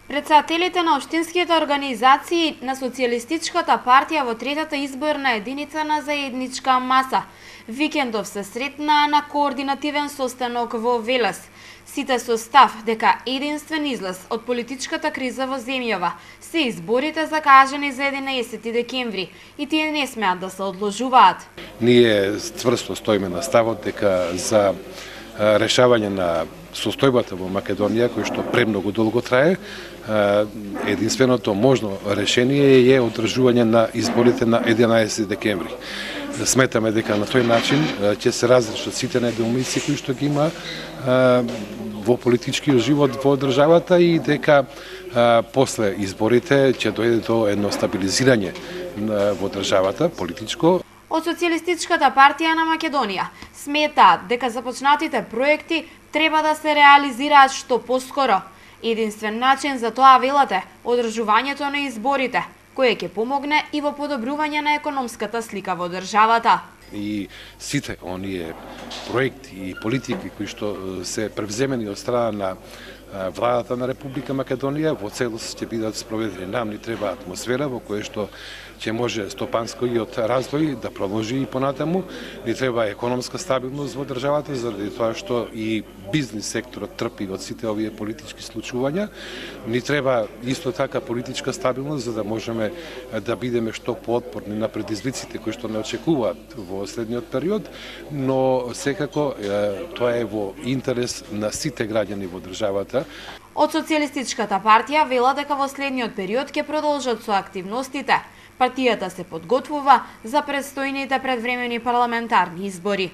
Председателите на општинските организации на Социјалистичката партија во третата изборна единица на заедничка маса викендов се сретнаа на координативен состанок во Велес. Сите со став дека единствен излез од политичката криза во земјава се изборите закажани за 11 декември и тие не смеат да се одложуваат. Ние цврсто стоиме на ставот дека за решавање на состојбата во Македонија, кој што премногу долго трае, единственото можно решение е одржување на изборите на 11 декември. Сметаме дека на тој начин ќе се разрешат сите недоумици кои што ги има во политичкиот живот во државата и дека после изборите ќе дојде до едно стабилизирање во државата политичко. Од Социјалистичката партија на Македонија сметаат дека започнатите проекти треба да се реализираат што поскоро. Единствен начин за тоа, велате, одржувањето на изборите, кое ќе помогне и во подобрување на економската слика во државата. И сите оние проекти и политики кои што се превземени од страна на владата на Република Македонија во целост ќе бидат спроведени. Нам ни треба атмосфера во која што ќе може стопанскиот развој да продолжи и понатаму. Ни треба економска стабилност во државата заради тоа што и бизнис секторот трпи од сите овие политички случувања. Ни треба исто така политичка стабилност за да можеме да бидеме што поотпорни на предизвиците кои што не очекуваат во следниот период, но секако тоа е во интерес на сите граѓани во државата. Од Социјалистичката партија вела дека во следниот период ќе продолжат со активностите. Партијата се подготвува за предстојните предвремени парламентарни избори.